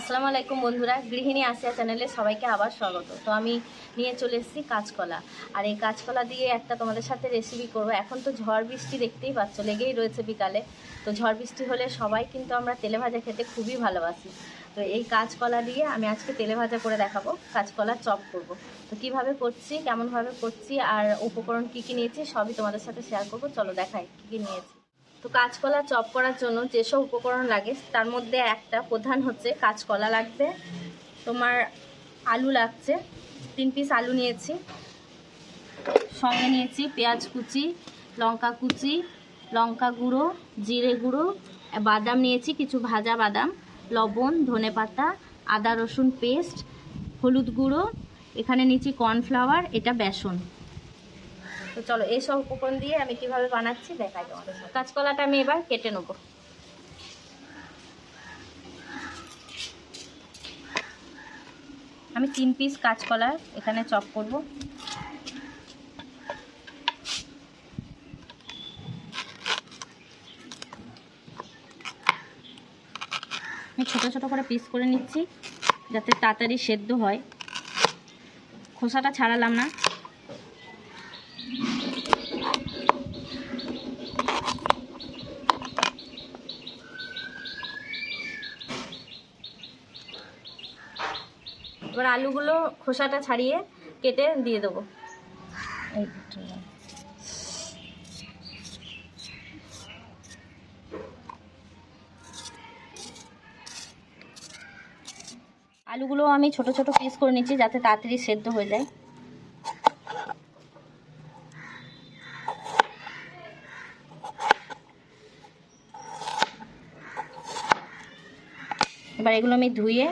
আসসালামু আলাইকুম বন্ধুরা, গৃহিণী আসিয়া চ্যানেলে সবাইকে আবার স্বাগত। তো আমি নিয়ে চলে এসেছি কাঁচকলা, আর এই কাঁচকলা দিয়ে একটা তোমাদের সাথে রেসিপি করব। এখন তো ঝড় বৃষ্টি দেখতেই পাচ্ছ, লেগেই রয়েছে বিকালে। তো ঝড় বৃষ্টি হলে সবাই কিন্তু আমরা তেলে ভাজা খেতে খুবই ভালোবাসি। তো এই কাঁচকলা দিয়ে আমি আজকে তেলে ভাজা করে দেখাবো, কাঁচকলার চপ করব। তো কিভাবে করছি, কেমনভাবে করছি, আর উপকরণ কী কী নিয়েছি সবই তোমাদের সাথে শেয়ার করবো। চলো দেখাই কী কী নিয়েছি। তো কাঁচকলা চপ করার জন্য যেসব উপকরণ লাগে তার মধ্যে একটা প্রধান হচ্ছে কাঁচকলা লাগবে, তোমার আলু লাগছে, 3 পিস আলু নিয়েছি, সঙ্গে নিয়েছি পেঁয়াজ কুচি, লঙ্কা কুচি, লঙ্কা গুঁড়ো, জিরে গুঁড়ো, বাদাম নিয়েছি কিছু ভাজা বাদাম, লবণ, ধনেপাতা, আদা রসুন পেস্ট, হলুদ গুঁড়ো, এখানে নিয়েছি কর্নফ্লাওয়ার, এটা বেসন। তো চলো এইসব উপকরণ দিয়ে আমি কিভাবে বানাচ্ছি দেখাই তোমাদের। কাঁচকলাটা আমি এবার কেটে নেব। আমি 3 পিস কাঁচকলা এখানে চপ করব। আমি ছোট ছোট করে পিস করে নিচ্ছি যাতে তাড়াতাড়ি সেদ্ধ হয়। খোসাটা ছাড়ালাম না। এবার আলুগুলো খোসাটা ছাড়িয়ে কেটে দিয়ে দেবো। আলুগুলো আমি ছোট ছোট পিস করে নিচ্ছি যাতে তাড়াতাড়ি সেদ্ধ হয়ে যায়। এবার এগুলো আমি ধুয়ে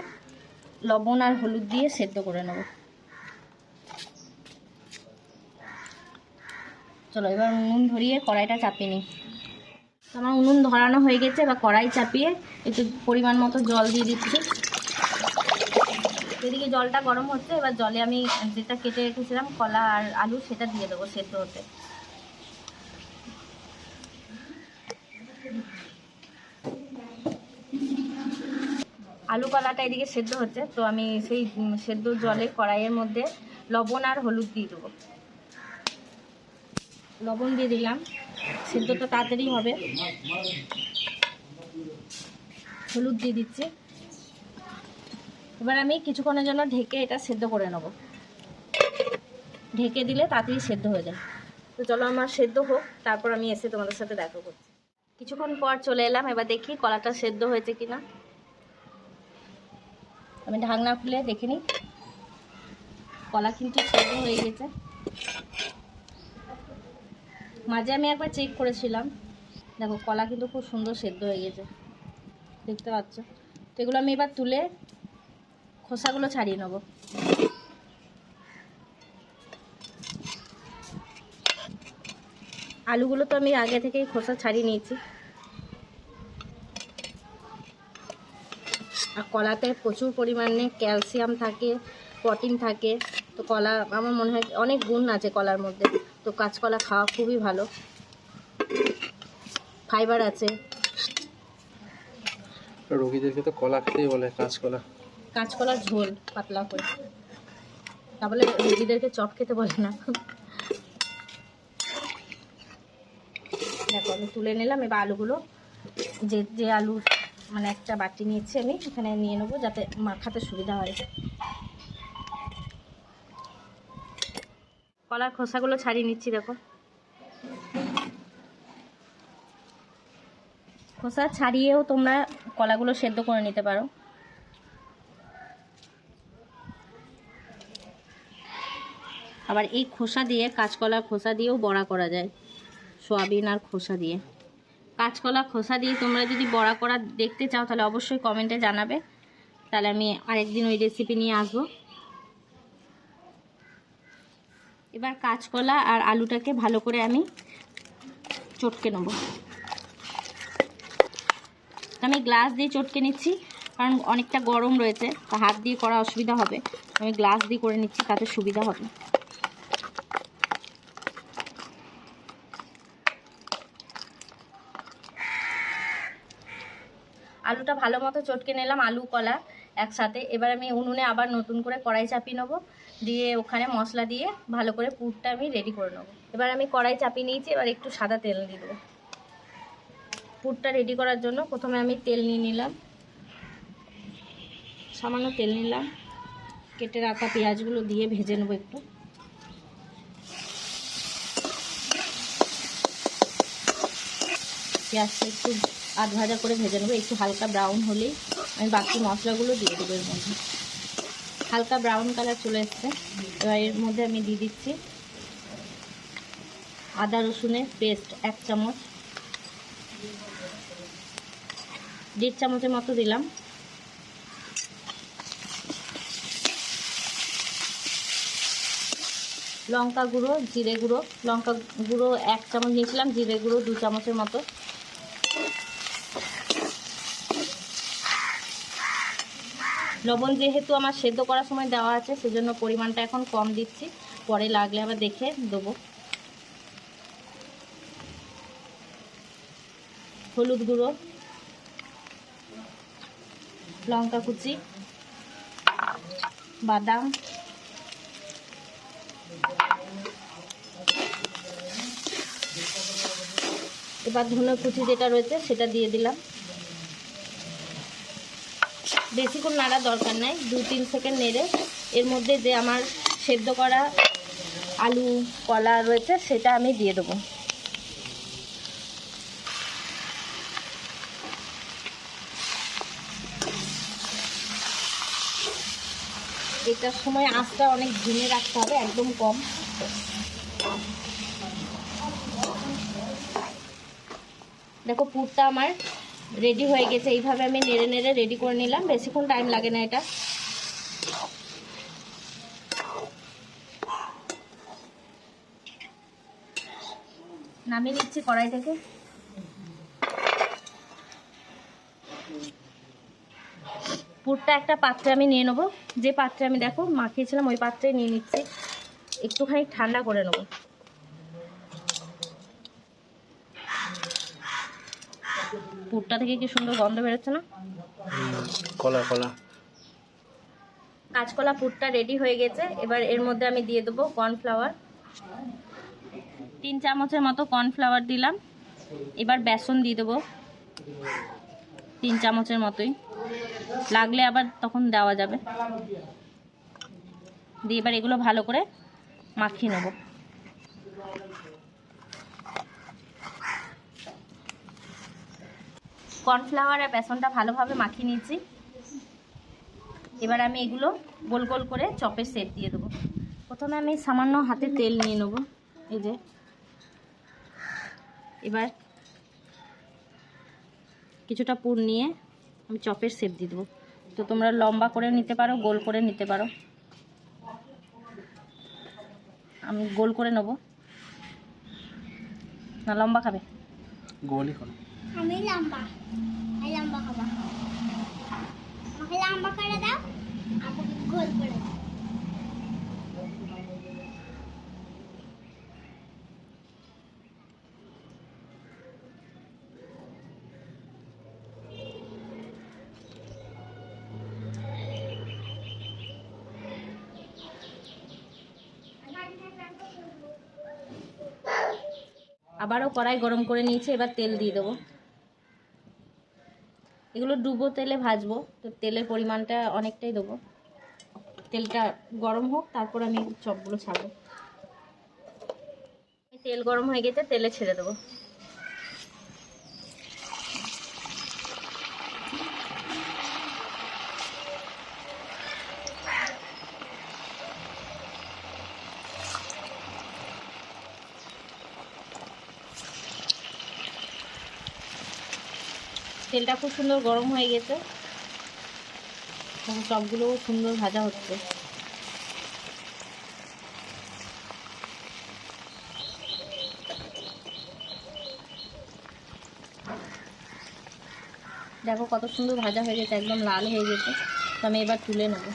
লবণ আর হলুদ দিয়ে সেদ্ধ করে নেব। চলো এবার উনুন ধরিয়ে কড়াইটা চাপিয়ে নিই। আমার উনুন ধরানো হয়ে গেছে, এবার কড়াই চাপিয়ে একটু পরিমাণ মতো জল দিয়ে দিচ্ছি। এদিকে জলটা গরম হচ্ছে, এবার জলে আমি যেটা কেটে রেখেছিলাম কলা আর আলু সেটা দিয়ে দেবো সেদ্ধ হতে। আলু কলাটা এদিকে সেদ্ধ হচ্ছে, তো আমি সেই সেদ্ধ জলে কড়াইয়ের মধ্যে লবণ আর হলুদ দিয়ে দেবো। লবণ দিয়ে দিলাম, সেদ্ধটা তাড়াতাড়ি হবে। হলুদ দিয়ে দিচ্ছি। এবার আমি কিছুক্ষণের জন্য ঢেকে এটা সেদ্ধ করে নেব। ঢেকে দিলে তাড়াতাড়ি সেদ্ধ হয়ে যায়। তো চলো আমার সেদ্ধ হোক, তারপর আমি এসে তোমাদের সাথে দেখা করছি। কিছুক্ষণ পর চলে এলাম, এবার দেখি কলাটা সেদ্ধ হয়েছে কিনা। আমি ঢাকনা খুলে দেখে নিই। কলা কিন্তু সেদ্ধ হয়ে গেছে। মাঝে আমি একবার চেক করেছিলাম, দেখো কলা কিন্তু খুব সুন্দর সেদ্ধ হয়ে গেছে, দেখতে পাচ্ছ। তো এগুলো আমি এবার তুলে খোসাগুলো ছাড়িয়ে নেব। আলুগুলো তো আমি আগে থেকেই খোসা ছাড়িয়ে নিয়েছি। আর কলাতে প্রচুর পরিমাণে ক্যালসিয়াম থাকে, প্রোটিন থাকে। তো কলা আমার মনে হয় অনেক গুণ আছে কলার মধ্যে। তো কাঁচকলা খাওয়া খুবই ভালো, ফাইবার আছে। রোগীদেরকে তো কলা খেতেই বলে, কাঁচকলার ঝোল পাতলা করে, তা বলে রোগীদেরকে চপ খেতে বলে না। দেখো আমি তুলে নিলাম। এবার আলুগুলো যে আলু মানে একটা বাটি নিয়েছি আমি, এখানে নিয়ে নেবো যাতে মাখাতে সুবিধা হয়। কলার খোসাগুলো ছাড়িয়ে নিচ্ছি। দেখো খোসা ছাড়িয়েও তোমরা কলাগুলো সেদ্ধ করে নিতে পারো। আবার এই খোসা দিয়ে, কাঁচকলার খোসা দিয়েও বড়া করা যায়, সয়াবিন আর খোসা দিয়ে। কাঁচকলা খোসা দিয়ে তোমরা যদি বড়া করা দেখতে চাও তাহলে অবশ্যই কমেন্টে জানাবে, তাহলে আমি আরেকদিন ওই রেসিপি নিয়ে আসবো। এবার কাঁচকলা আর আলুটাকে ভালো করে আমি চটকে নেব। আমি গ্লাস দিয়ে চটকে নিচ্ছি, কারণ অনেকটা গরম রয়েছে, তা হাত দিয়ে করা অসুবিধা হবে। আমি গ্লাস দিয়ে করে নিচ্ছি, তাতে সুবিধা হবে। আলুটা ভালো মতো চটকে নিলাম, আলু কলা। একসাথে। এবার আমি উনুনে আবার নতুন করে কড়াই চাপিয়ে নেবো, দিয়ে ওখানে মশলা দিয়ে ভালো করে পুরটা আমি রেডি করে নেবো। এবার আমি কড়াই চাপিয়ে নিয়েছি, এবার একটু সাদা তেল দিয়ে দেবো। পুরটা রেডি করার জন্য প্রথমে আমি তেল নিয়ে নিলাম, সামান্য তেল নিলাম, কেটে রাখা পেঁয়াজগুলো দিয়ে ভেজে নেবো একটু। পেঁয়াজটা একটু আধ ভাজা করে ভেজে নেবো, একটু হালকা ব্রাউন হলেই আমি বাকি মশলাগুলো দিয়ে দেবো এর মধ্যে। হালকা ব্রাউন কালার চলে এসছে, এবার এর মধ্যে আমি দিয়ে দিচ্ছি আদা রসুনের পেস্ট 1 চামচ, 1.5 চামচের মতো দিলাম। লঙ্কা গুঁড়ো, জিরে গুঁড়ো, লঙ্কা গুঁড়ো 1 চামচ নিয়েছিলাম, জিরে গুঁড়ো 2 চামচের মতো। লবণ যেহেতু আমার সেদ্ধ করার সময় দেওয়া আছে, সেজন্য পরিমাণটা এখন কম দিচ্ছি, পরে লাগলে আবার দেখে দেবো। হলুদ গুঁড়ো, লঙ্কা কুচি, বাদাম, এবার ধনে কুচি যেটা রয়েছে সেটা দিয়ে দিলাম। বেশিক্ষণ নাড়ার দরকার নাই, 2-3 সেকেন্ড নেড়ে এর মধ্যে যে আমার সেদ্ধ করা আলু কলা রয়েছে সেটা আমি দিয়ে দেবো। এটার সময় আঁচটা অনেক ধিমে রাখতে হবে, একদম কম। দেখো পুরটা আমার রেডি হয়ে গেছে, এইভাবে আমি নেড়ে নেড়ে রেডি করে নিলাম, বেশিক্ষণ টাইম লাগে না এটা। নামিয়ে নিচ্ছি কড়াই থেকে। পুরটা একটা পাত্রে আমি নিয়ে নেবো, যে পাত্রে আমি দেখো মাখিয়েছিলাম ওই পাত্রে নিয়ে নিচ্ছি, একটুখানি ঠান্ডা করে নেবো। পুরটা থেকে কি সুন্দর গন্ধ বেরোচ্ছে না? কলা কলা কাঁচকলা পুরটা রেডি হয়ে গেছে। এবার এর মধ্যে আমি দিয়ে দেবো কর্নফ্লাওয়ার, 3 চামচের মতো কর্নফ্লাওয়ার দিলাম। এবার বেসন দিয়ে দেবো 3 চামচের মতোই, লাগলে আবার তখন দেওয়া যাবে। দিয়ে এবার এগুলো ভালো করে মাখিয়ে নেব। কর্নফ্লাওয়ার আর বেসনটা ভালোভাবে মাখিয়ে নিয়েছি। এবার আমি এগুলো গোল গোল করে চপের শেপ দিয়ে দেবো। প্রথমে আমি সামান্য হাতে তেল নিয়ে নেব, এই যে। এবার কিছুটা পুর নিয়ে আমি চপের শেপ দিয়ে দেবো। তো তোমরা লম্বা করে নিতে পারো, গোল করে নিতে পারো। আমি গোল করে নেব। না লম্বা খাবে? গোলই করো। আমি লম্বা খাবো। আমাকে লম্বা করে দাও, আমাকে গোল করে দাও। আবারও কড়াই গরম করে নিয়েছি, এবার তেল দিয়ে দেবো। এগুলো ডুবো তেলে ভাজবো, তো তেলের পরিমাণটা অনেকটাই দেবো। তেলটা গরম হোক, তারপর আমি চপগুলো ছাড়বো। তেল গরম হয়ে গেছে, তেলে ছেড়ে দেবো। তেলটা খুব সুন্দর গরম হয়ে গেছে, চপগুলোও সুন্দর ভাজা হচ্ছে। দেখো কত সুন্দর ভাজা হয়ে গেছে, একদম লাল হয়ে গেছে। তো আমি এবার তুলে নেব।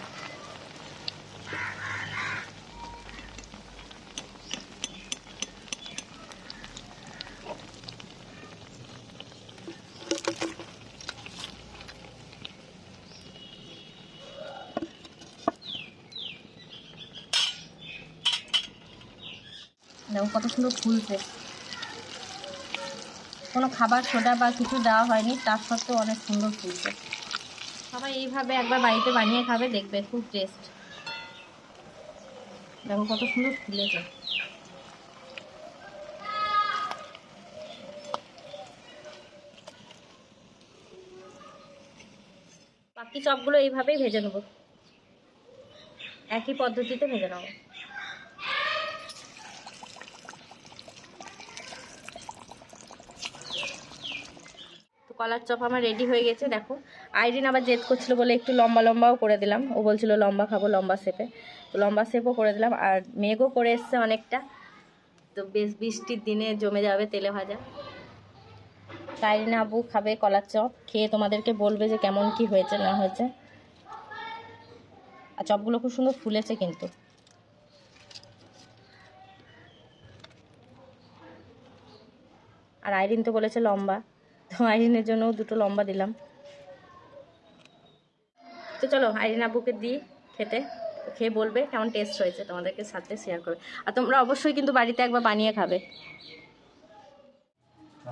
দেখো কত সুন্দর ফুলছে, কোনো খাবার সোডা বা কিছু দেওয়া হয়নি, তার সত্ত্বেও অনেক সুন্দর ফুলছে। সবাই এইভাবে একবার বাড়িতে বানিয়ে খাবে, দেখবে খুব টেস্ট। দেখো কত সুন্দর ফুলেছে। বাকি চপগুলো এইভাবেই ভেজে নেব, একই পদ্ধতিতে ভেজে নেব। তো কলার চপ আমার রেডি হয়ে গেছে। দেখো আইরিন আবার জেদ করছিল বলে একটু লম্বা লম্বাও করে দিলাম, ও বলছিল লম্বা খাবো, লম্বা শেপে, তো লম্বা শেপও করে দিলাম। আর মেঘও করে এসছে অনেকটা, তো বেশ বৃষ্টির দিনে জমে যাবে তেলে ভাজা। আইরিন আবু খাবে কলার চপ, খেয়ে তোমাদেরকে বলবে যে কেমন কি হয়েছে না হয়েছে। আর চপগুলো খুব সুন্দর ফুলেছে কিন্তু। আর আইরিন তো বলেছে লম্বা, তো আইরিনের জন্যও দুটো লম্বা দিলাম। তো চলো আইরিন আব্বুকে দিই খেতে, খেয়ে বলবে কেমন টেস্ট হয়েছে, তোমাদেরকে সাথে শেয়ার করবে। আর তোমরা অবশ্যই কিন্তু বাড়িতে একবার বানিয়ে খাবে।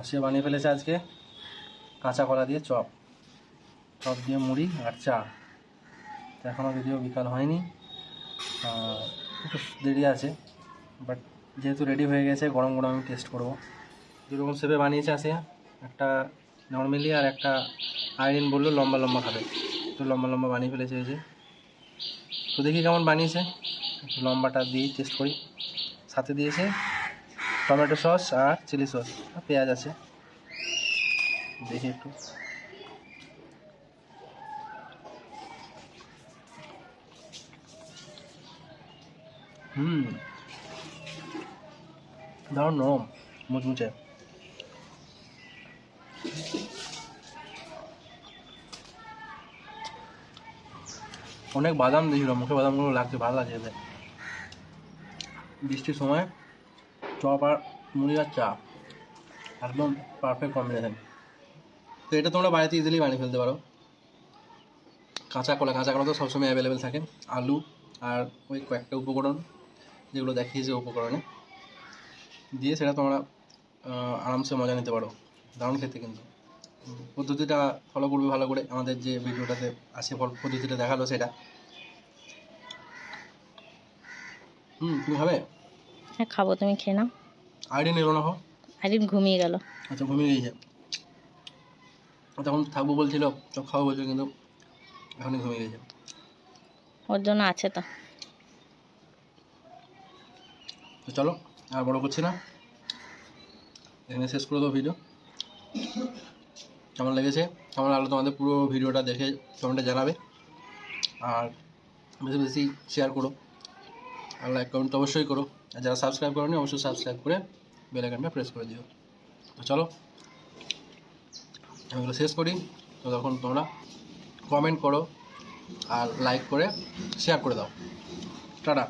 আসিয়া বানিয়ে ফেলেছে আজকে কাঁচা কলা দিয়ে চপ, চপ দিয়ে মুড়ি আর চা। এখনও যদিও বিকাল হয়নি, একটু দেরি আছে, বাট যেহেতু রেডি হয়ে গেছে গরম গরম আমি টেস্ট করবো। দুরকম শেপে বানিয়েছে আসিয়া, একটা নর্মালি আর একটা আইরিন বললো লম্বা লম্বা খাবে, একটু লম্বা লম্বা বানিয়ে ফেলেছে এই যে। তো দেখি কেমন বানিয়েছে, একটু লম্বাটা দিয়েই টেস্ট করি। সাথে দিয়েছে টমেটো সস আর চিলি সস আর পেঁয়াজ আছে, দেখি একটু। দারুণ নরম মুচমুচে। অনেক বাদাম দিয়েছিল, মুখে বাদামগুলো লাগছে, ভালো লাগছে এতে। বৃষ্টির সময় চপ আর মুড়ি আর চা একদম পারফেক্ট কম্বিনেশন। তো এটা তোমরা বাড়িতে ইজিলি বানিয়ে ফেলতে পারো। কাঁচা কলা তো সবসময় অ্যাভেলেবেল থাকে, আলু আর ওই কয়েকটা উপকরণ যেগুলো দেখিয়েছে উপকরণে দিয়ে সেটা তোমরা আরামসে মজা নিতে পারো। দারুণ খেতে কিন্তু। পদ্ধতিটা ফলো করবে ভালো করে, আমাদের যে ভিডিওটাতে আসে পদ্ধতিটা দেখালো সেটা। তুমি খাবে? হ্যাঁ খাবো, তুমি খেয়ে নাও। আইডিয়া নিল না? আইরিন ঘুমিয়ে গেল। আচ্ছা ঘুমিয়ে গিয়েছে, তখন থাকবো বলছিল, সব খাবো বলছিল, কিন্তু এখনই ঘুমিয়ে গেছে। ওর জন্য আছে তো। তো চলো আর বড় করছি না, এখানে শেষ করে দেবো ভিডিও। কেমন লেগেছে, কেমন লাগলো তোমাদের পুরো ভিডিওটা দেখে কমেন্টে জানাবে। আর বেশি বেশি শেয়ার করো, আর লাইক কমেন্ট তো অবশ্যই করো। আর যারা সাবস্ক্রাইব করোনি অবশ্যই সাবস্ক্রাইব করে বেল আইকনটা প্রেস করে দিও। তো চলো আমি এগুলো শেষ করি। তো তখন তোমরা কমেন্ট করো আর লাইক করে শেয়ার করে দাও। টাটা।